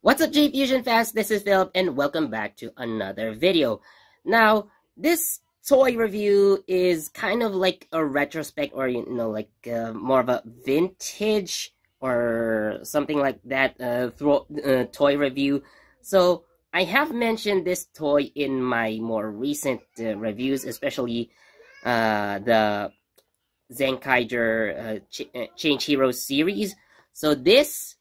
What's up, J Fusion fans? This is Philip, and welcome back to another video. Now, this toy review is kind of like a retrospect, or more of a vintage or something like that toy review. So I have mentioned this toy in my more recent reviews, especially the Zenkaiger Change Heroes series. So this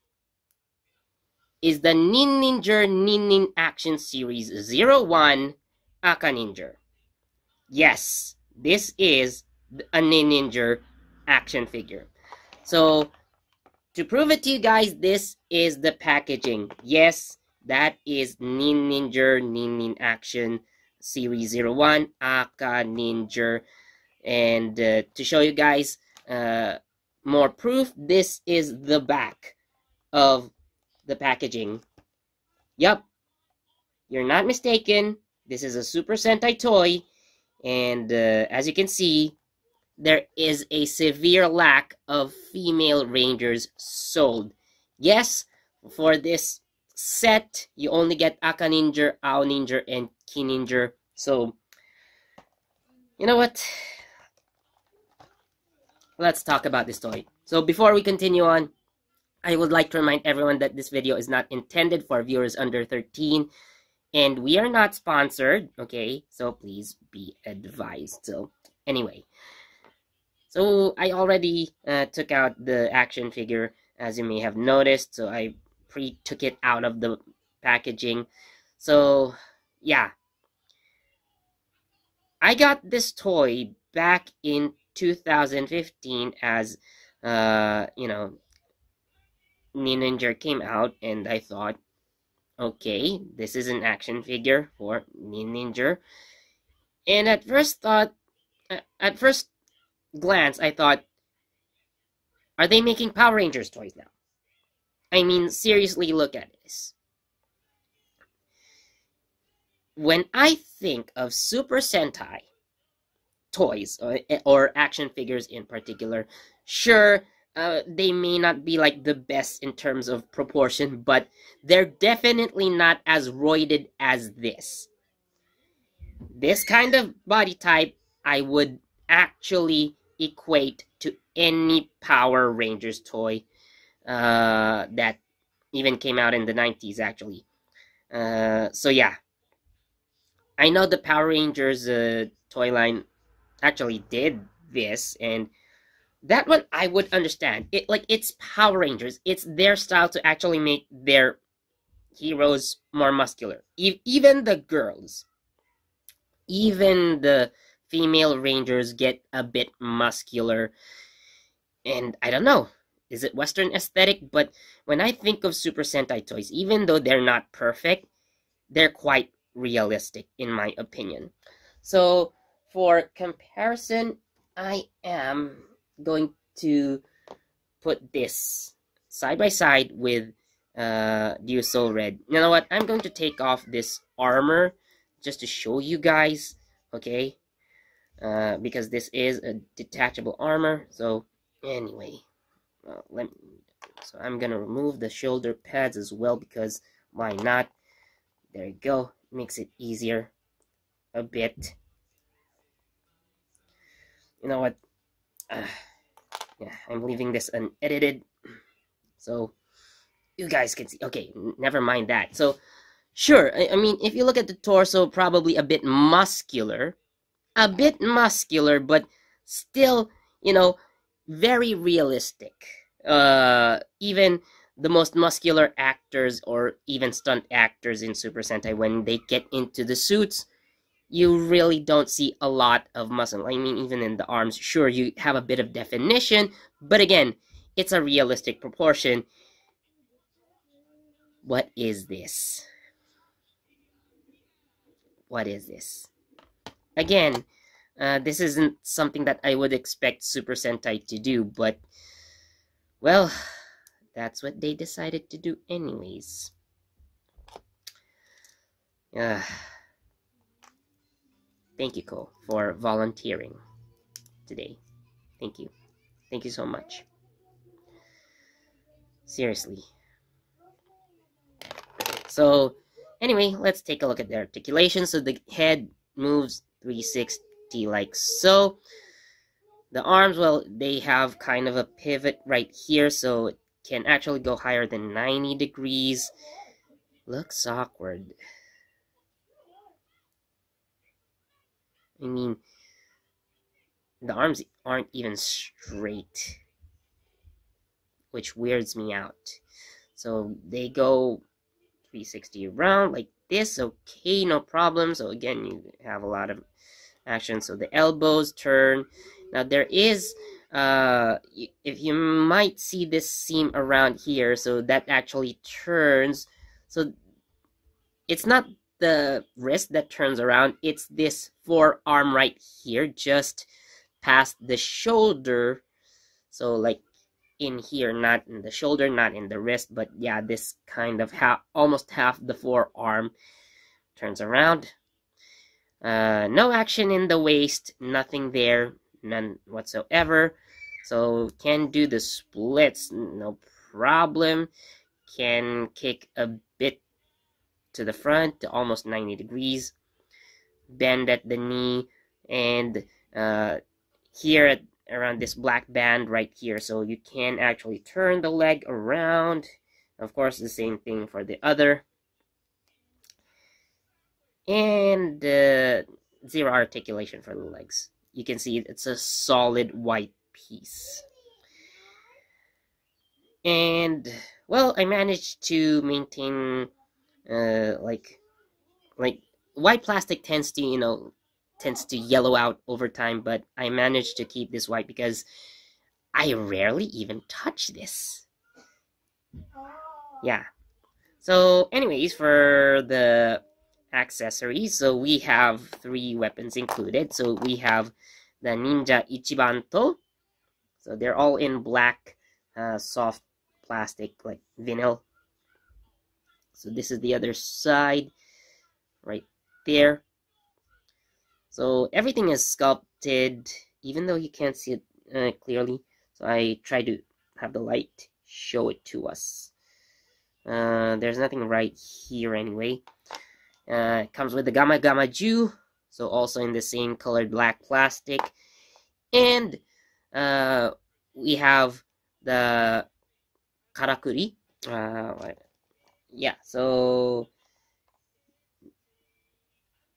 is the Ninnin Action Series 01 Akaninger. Yes, this is a Ninnin action figure. So, to prove it to you guys, this is the packaging. Yes, that is Ninnin Action Series 01 Akaninger. And to show you guys more proof, this is the back of the packaging. Yup, you're not mistaken. This is a Super Sentai toy, and as you can see, there is a severe lack of female Rangers sold. Yes, for this set, you only get Akaninger, Aoninger, and Kininger. So, you know what? Let's talk about this toy. So before we continue on, I would like to remind everyone that this video is not intended for viewers under 13, and we are not sponsored, okay? So please be advised. So anyway, so I already took out the action figure, as you may have noticed. So I took it out of the packaging. So yeah, I got this toy back in 2015 as Ninnin came out, and I thought, okay, this is an action figure for Ninnin. And at first glance, I thought, are they making Power Rangers toys now? I mean, seriously, look at this. When I think of Super Sentai toys, or action figures in particular, sure, they may not be like the best in terms of proportion, but they're definitely not as roided as this. This kind of body type, I would actually equate to any Power Rangers toy that even came out in the 90s, actually. So yeah, I know the Power Rangers toy line actually did this, and that one I would understand. It's Power Rangers. It's their style to actually make their heroes more muscular. Even the girls, even the female Rangers get a bit muscular. And I don't know, is it Western aesthetic? But when I think of Super Sentai toys, even though they're not perfect, they're quite realistic, in my opinion. So, for comparison, I am going to put this side by side with Dew Soul Red. You know what? I'm going to take off this armor just to show you guys, okay? Because this is a detachable armor. So, anyway, so I'm gonna remove the shoulder pads as well, because why not? There you go. Makes it easier a bit. You know what? Yeah, I'm leaving this unedited, so you guys can see. Okay, never mind that. So, sure, I mean, if you look at the torso, probably a bit muscular, but still, very realistic. Even the most muscular actors, or even stunt actors in Super Sentai, when they get into the suits, you really don't see a lot of muscle. I mean, even in the arms, sure, you have a bit of definition, but again, it's a realistic proportion. What is this? What is this? Again, this isn't something that I would expect Super Sentai to do, but, well, that's what they decided to do anyways. Thank you, Cole, for volunteering today. Thank you. Thank you so much. Seriously. So anyway, let's take a look at the articulation. So the head moves 360 like so. The arms, well, they have kind of a pivot right here, so it can actually go higher than 90 degrees. Looks awkward. I mean, the arms aren't even straight, which weirds me out. So they go 360 around like this. Okay, no problem. So again, you have a lot of action. So the elbows turn. Now there is, if you might see this seam around here, so that actually turns. So it's not the wrist that turns around, it's this forearm right here, just past the shoulder. So like in here, not in the shoulder, not in the wrist, but yeah, this kind of almost half the forearm turns around. No action in the waist, nothing there, none whatsoever. So can do the splits, no problem. Can kick a bit to the front to almost 90 degrees. Bend at the knee, and here around this black band right here, so you can actually turn the leg around. Of course, the same thing for the other. And zero articulation for the legs. You can see it's a solid white piece. And well, I managed to maintain like white plastic tends to yellow out over time, but I managed to keep this white because I rarely even touch this. Yeah. So anyways, for the accessories, so we have 3 weapons included. So we have the Ninja Ichibanto. So they're all in black, soft plastic, like vinyl. So this is the other side, right there. So everything is sculpted, even though you can't see it clearly. So I try to have the light show it to us. There's nothing right here anyway. It comes with the Gamma Gamma Ju, so also in the same colored black plastic. And we have the Karakuri. Yeah, so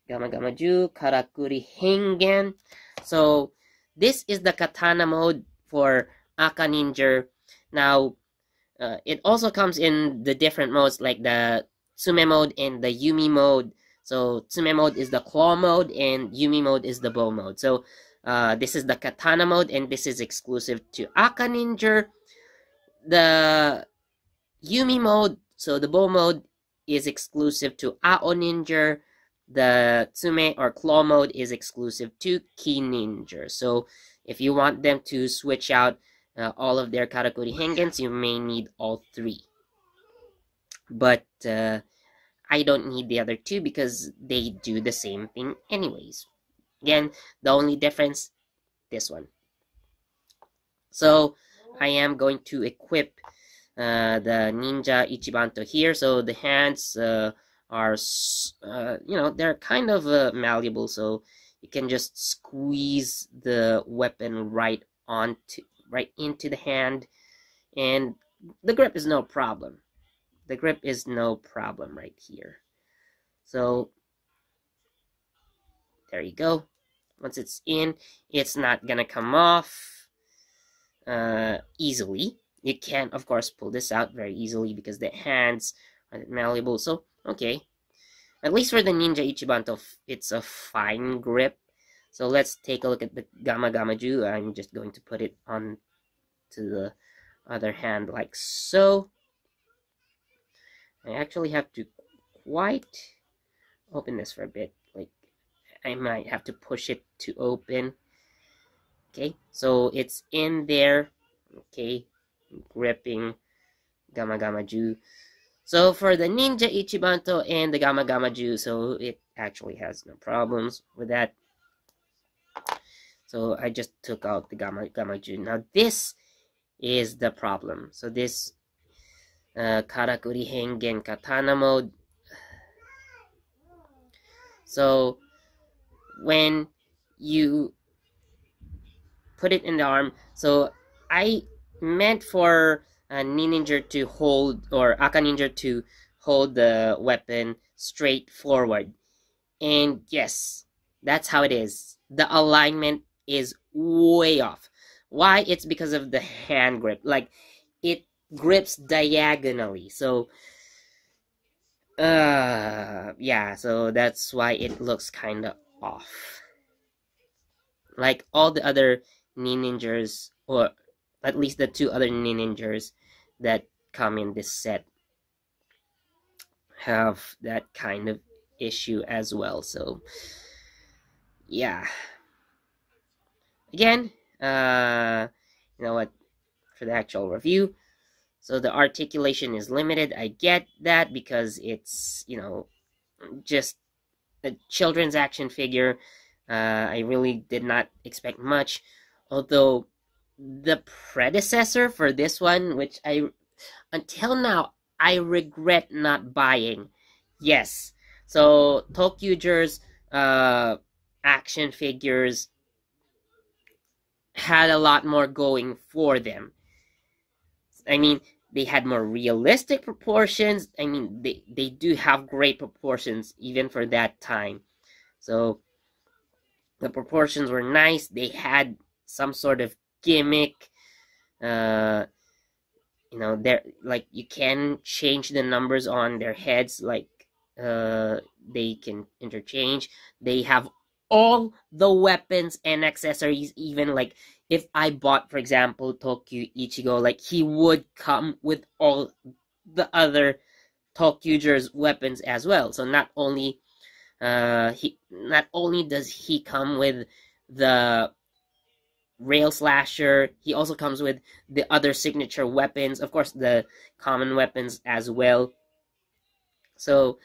Gamma Gamma Ju, Karakuri Hengen. So this is the Katana Mode for Akaninger. Now, it also comes in the different modes, like the Tsume mode and the Yumi mode. So Tsume mode is the claw mode, and Yumi mode is the bow mode. So this is the Katana mode, and this is exclusive to Akaninger. The Yumi mode, so the bow mode, is exclusive to Aoninger. The Tsume or claw mode is exclusive to Kininger. So if you want them to switch out all of their Karakuri Hengens, you may need all 3. But I don't need the other 2 because they do the same thing anyways. Again, the only difference, this one. So I am going to equip the Ninja Ichibanto here. So the hands are, they're kind of malleable, so you can just squeeze the weapon right into the hand, and the grip is no problem. The grip is no problem right here. So there you go. Once it's in, it's not gonna come off easily. You can, of course, pull this out very easily because the hands are malleable. So, okay. At least for the Ninja Ichibanto, it's a fine grip. So let's take a look at the Gamma Gamma Ju. I'm just going to put it on to the other hand like so. I actually have to quite open this for a bit. Like, I might have to push it to open. Okay, so it's in there. Okay, gripping Gamma Gamma Ju. So for the Ninja Ichibanto and the Gamma Gamma Ju, so it actually has no problems with that. So I just took out the Gamma Gamma Ju. Now this is the problem. So this Karakuri Hengen Katana Mode, So when you put it in the arm, so I meant for Ninninger to hold, or Akaninger to hold the weapon straight forward. And yes, that's how it is. The alignment is way off. Why? It's because of the hand grip. Like, it grips diagonally. So, yeah, so that's why it looks kind of off. Like all the other Ninninjers, or at least the two other Ninninjers that come in this set, have that kind of issue as well. So, yeah. Again, you know what, for the actual review, so the articulation is limited. I get that because it's, you know, just a children's action figure. I really did not expect much, although the predecessor for this one, which I, until now, I regret not buying. Yes, so Tokyuger's action figures had a lot more going for them. I mean, they had more realistic proportions. I mean, they do have great proportions even for that time. So the proportions were nice. They had some sort of gimmick. You know, they're like, you can change the numbers on their heads, like they can interchange. They have all the weapons and accessories. Even like, if I bought, for example, Tokyo Ichigo, like, he would come with all the other Tokyuger's weapons as well. So not only does he come with the rail slasher, he also comes with the other signature weapons, of course the common weapons as well. So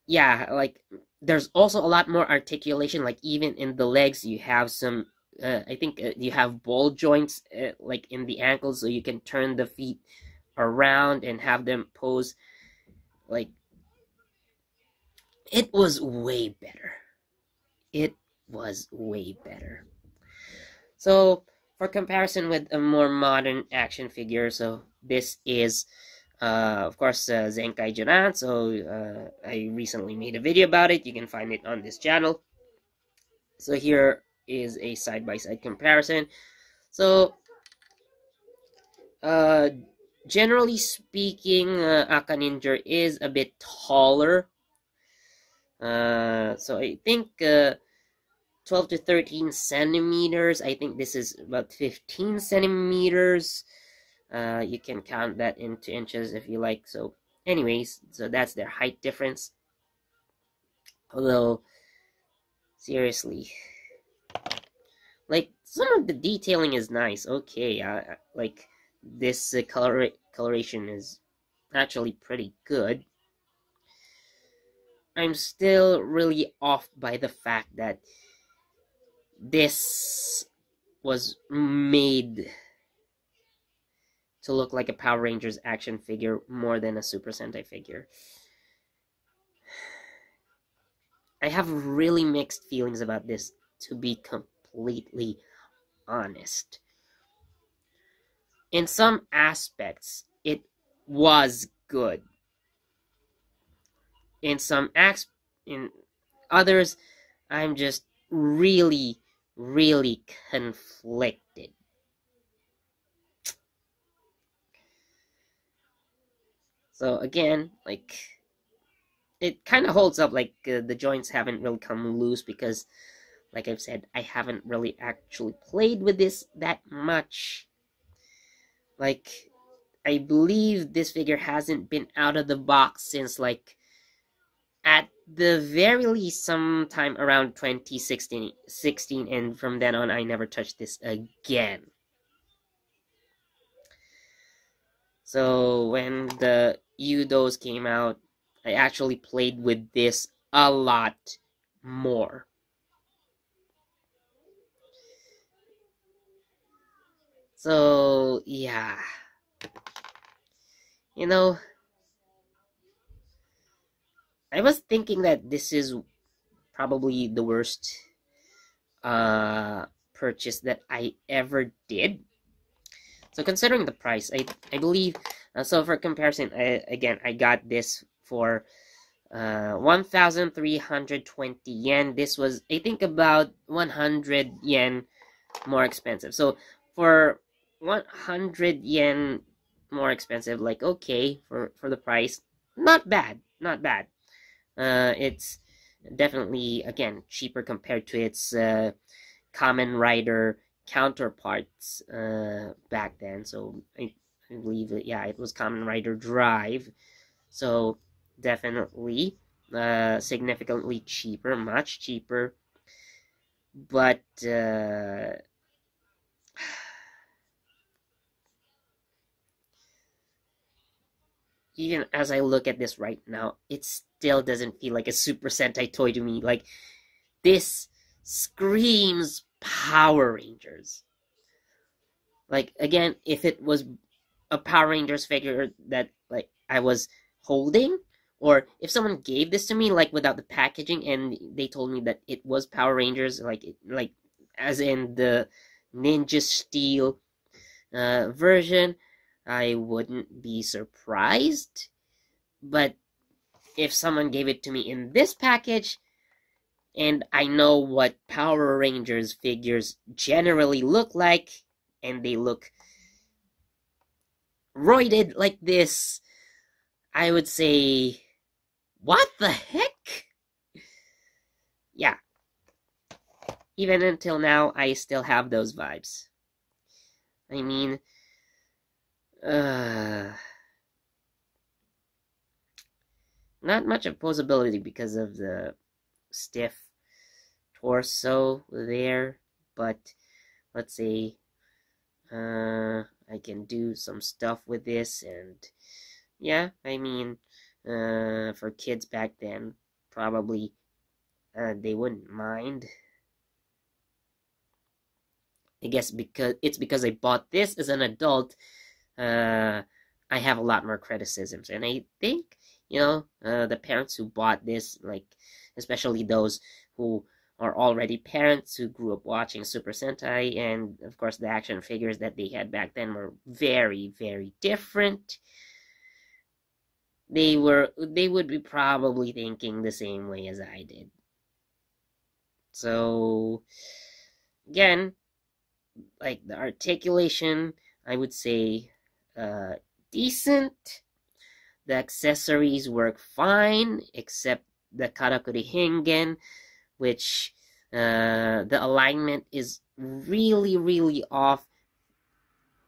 yeah, like, there's also a lot more articulation. Like, even in the legs, you have some I think you have ball joints, like in the ankles, so you can turn the feet around and have them pose. Like, it was way better. It was way better. So, for comparison with a more modern action figure, so this is, of course, Zenkai Joran. So, I recently made a video about it. You can find it on this channel. So, here is a side-by-side comparison. So, generally speaking, Akaninger is a bit taller. So, I think 12 to 13 centimeters. I think this is about 15 centimeters. You can count that into inches if you like. So anyways, so that's their height difference. Although, seriously, like, some of the detailing is nice. Okay, like, this coloration is actually pretty good. I'm still really off by the fact that this was made to look like a Power Rangers action figure more than a Super Sentai figure. I have really mixed feelings about this, to be completely honest. In some aspects, it was good. In others, I'm just really, really conflicted. So again, like, it kind of holds up. Like, the joints haven't really come loose because, like I've said, I haven't really actually played with this that much. Like, I believe this figure hasn't been out of the box since, like, at the very least sometime around 2016, and from then on I never touched this again. So when the Udos came out, I actually played with this a lot more. So yeah, you know, I was thinking that this is probably the worst purchase that I ever did. So considering the price, I believe, so for comparison, again, I got this for 1,320 yen. This was, I think, about 100 yen more expensive. So for 100 yen more expensive, like, okay, for the price, not bad, not bad. It's definitely, again, cheaper compared to its Kamen Rider counterparts back then. So I believe that, yeah, it was Kamen Rider Drive. So definitely significantly cheaper, much cheaper. But even as I look at this right now, it still doesn't feel like a Super Sentai toy to me. Like, this screams Power Rangers. Like, again, if it was a Power Rangers figure that, like, I was holding, or if someone gave this to me, like, without the packaging, and they told me that it was Power Rangers, like as in the Ninja Steel version, I wouldn't be surprised. But if someone gave it to me in this package, and I know what Power Rangers figures generally look like, and they look roided like this, I would say, what the heck? Yeah. Even until now, I still have those vibes. I mean, not much of posability because of the stiff torso there, but let's say I can do some stuff with this, and yeah, I mean, for kids back then, probably they wouldn't mind. I guess because I bought this as an adult, I have a lot more criticisms, and I think, the parents who bought this, like, especially those who are already parents who grew up watching Super Sentai, and of course the action figures that they had back then were very, very different. They would be probably thinking the same way as I did. So again, like, the articulation, I would say decent. The accessories work fine, except the Karakuri Hingen, which the alignment is really, really off.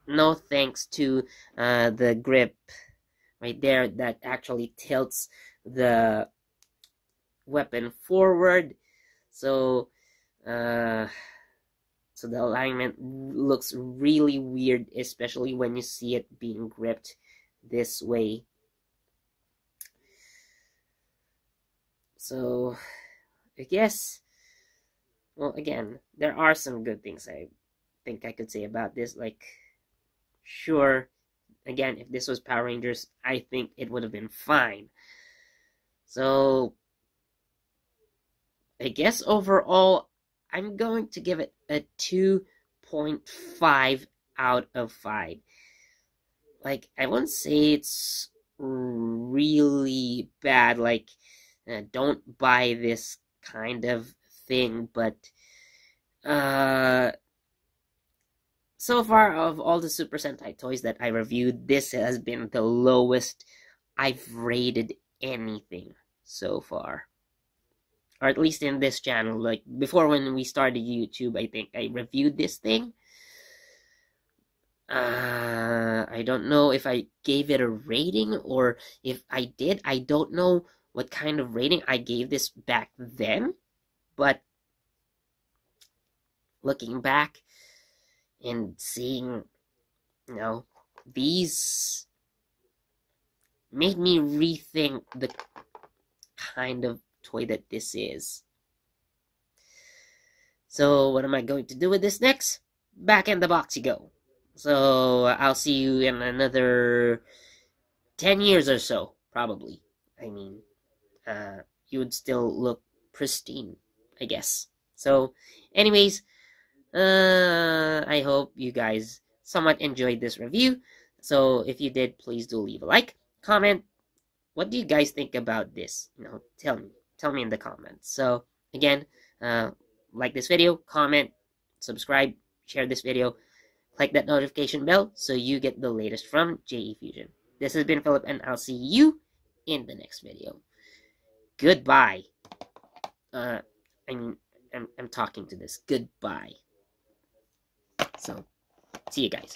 No thanks to the grip right there that actually tilts the weapon forward. So the alignment looks really weird, especially when you see it being gripped this way. So I guess, well, again, there are some good things I think I could say about this. Like, sure, again, if this was Power Rangers, I think it would have been fine. So I guess overall, I'm going to give it a 2.5 out of 5. Like, I wouldn't say it's really bad, like, don't buy this kind of thing, but so far, of all the Super Sentai toys that I reviewed, this has been the lowest I've rated anything so far. Or at least in this channel. Like, before, when we started YouTube, I think I reviewed this thing. I don't know if I gave it a rating, or if I did, I don't know what kind of rating I gave this back then. But looking back and seeing, these made me rethink the kind of toy that this is. So what am I going to do with this next? Back in the box you go. So I'll see you in another 10 years or so, probably. I mean, you would still look pristine, I guess. So, anyways, I hope you guys somewhat enjoyed this review. So, if you did, please do leave a like, comment. What do you guys think about this? Tell me in the comments. So, again, like this video, comment, subscribe, share this video, click that notification bell so you get the latest from JE Fusion. This has been Philip, and I'll see you in the next video. Goodbye. I'm talking to this. Goodbye. So, see you guys.